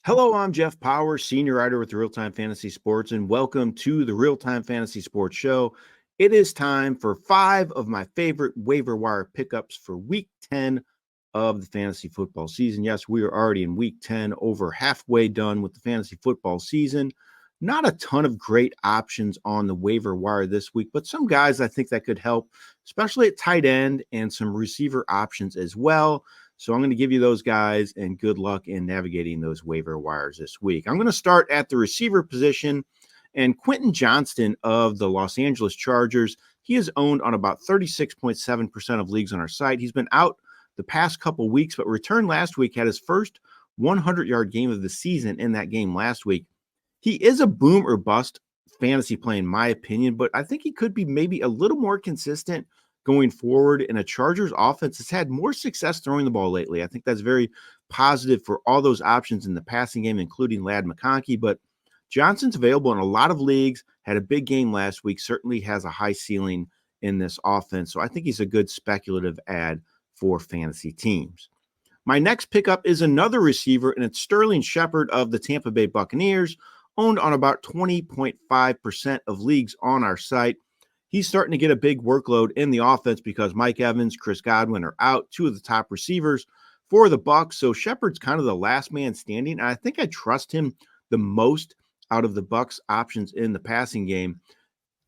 Hello, I'm Jeff Paur, senior writer with RealTime Fantasy Sports, and welcome to the RealTime Fantasy Sports Show. It is time for 5 of my favorite waiver wire pickups for Week 10 of the fantasy football season. Yes, we are already in Week 10, over halfway done with the fantasy football season. Not a ton of great options on the waiver wire this week, but some guys I think that could help, especially at tight end and some receiver options as well. So I'm going to give you those guys and good luck in navigating those waiver wires this week. I'm going to start at the receiver position, and Quentin Johnston of the Los Angeles Chargers. He is owned on about 36.7% of leagues on our site. He's been out the past couple weeks, but returned last week, had his first 100-yard game of the season in that game last week. He is a boom or bust fantasy play, in my opinion, but I think he could be maybe a little more consistent going forward. And a Chargers offense has had more success throwing the ball lately. I think that's very positive for all those options in the passing game, including Ladd McConkey. But Johnson's available in a lot of leagues, had a big game last week, certainly has a high ceiling in this offense. So I think he's a good speculative add for fantasy teams. My next pickup is another receiver, and it's Sterling Shepard of the Tampa Bay Buccaneers, owned on about 20.5% of leagues on our site. He's starting to get a big workload in the offense because Mike Evans, Chris Godwin are out, two of the top receivers for the Bucs. So Shepard's kind of the last man standing. And I think I trust him the most out of the Bucs options in the passing game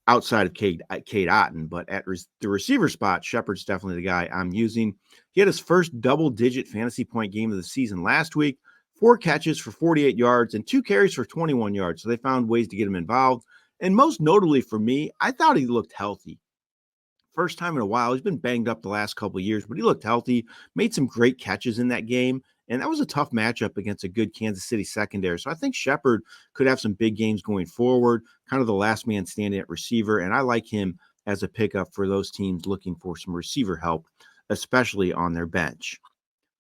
outside of Cade Otton. But at the receiver spot, Shepard's definitely the guy I'm using. He had his first double-digit fantasy point game of the season last week, 4 catches for 48 yards and 2 carries for 21 yards. So they found ways to get him involved. And most notably for me, I thought he looked healthy. First time in a while. He's been banged up the last couple of years, but he looked healthy, made some great catches in that game. And that was a tough matchup against a good Kansas City secondary. So I think Shepard could have some big games going forward, kind of the last man standing at receiver. And I like him as a pickup for those teams looking for some receiver help, especially on their bench.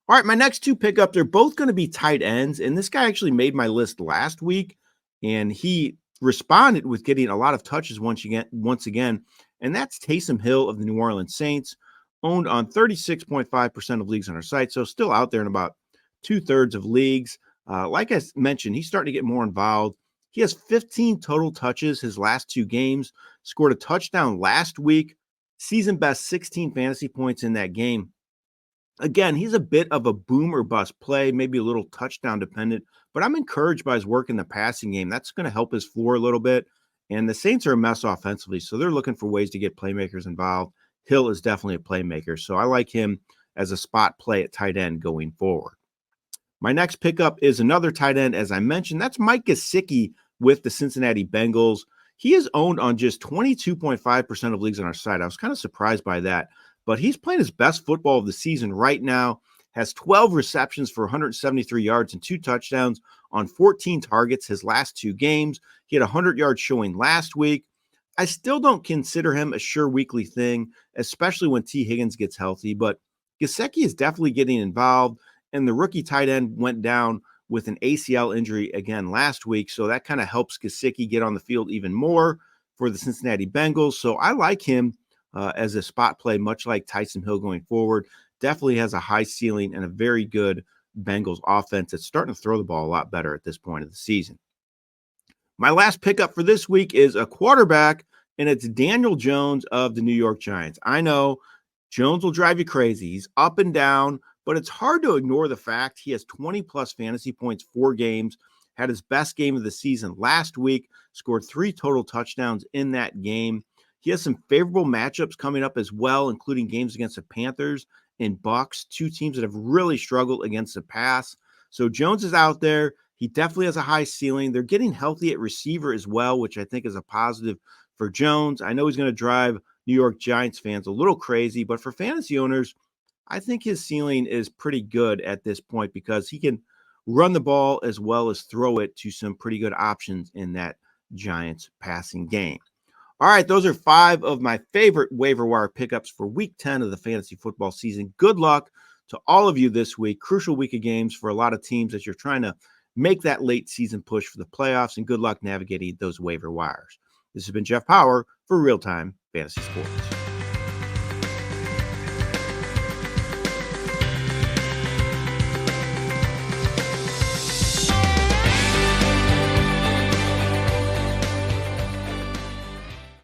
All right, my next 2 pickups, they're both going to be tight ends. And this guy actually made my list last week, and he responded with getting a lot of touches once again, and that's Taysom Hill of the New Orleans Saints, owned on 36.5% of leagues on our site, so still out there in about 2/3 of leagues. Like I mentioned, he's starting to get more involved. He has 15 total touches his last 2 games, scored a touchdown last week, season best 16 fantasy points in that game. Again, he's a bit of a boom or bust play, maybe a little touchdown dependent, but I'm encouraged by his work in the passing game. That's going to help his floor a little bit. And the Saints are a mess offensively, so they're looking for ways to get playmakers involved. Hill is definitely a playmaker, so I like him as a spot play at tight end going forward. My next pickup is another tight end, as I mentioned. That's Mike Gesicki with the Cincinnati Bengals. He is owned on just 22.5% of leagues on our site. I was kind of surprised by that. But he's playing his best football of the season right now, has 12 receptions for 173 yards and 2 touchdowns on 14 targets his last 2 games. He had a 100-yard showing last week. I still don't consider him a sure weekly thing, especially when T. Higgins gets healthy, but Gesicki is definitely getting involved, and the rookie tight end went down with an ACL injury again last week, so that kind of helps Gesicki get on the field even more for the Cincinnati Bengals. So I like him as a spot play, much like Taysom Hill going forward. Definitely has a high ceiling and a very good Bengals offense that's starting to throw the ball a lot better at this point of the season. My last pickup for this week is a quarterback, and it's Daniel Jones of the New York Giants. I know Jones will drive you crazy. He's up and down, but it's hard to ignore the fact he has 20-plus fantasy points, 4 games, had his best game of the season last week, scored 3 total touchdowns in that game. He has some favorable matchups coming up as well, including games against the Panthers and Bucs, 2 teams that have really struggled against the pass. So Jones is out there. He definitely has a high ceiling. They're getting healthy at receiver as well, which I think is a positive for Jones. I know he's going to drive New York Giants fans a little crazy, but for fantasy owners, I think his ceiling is pretty good at this point because he can run the ball as well as throw it to some pretty good options in that Giants passing game. All right, those are 5 of my favorite waiver wire pickups for week 10 of the fantasy football season. Good luck to all of you this week. Crucial week of games for a lot of teams as you're trying to make that late season push for the playoffs, and good luck navigating those waiver wires. This has been Jeff Paur for RealTime Fantasy Sports.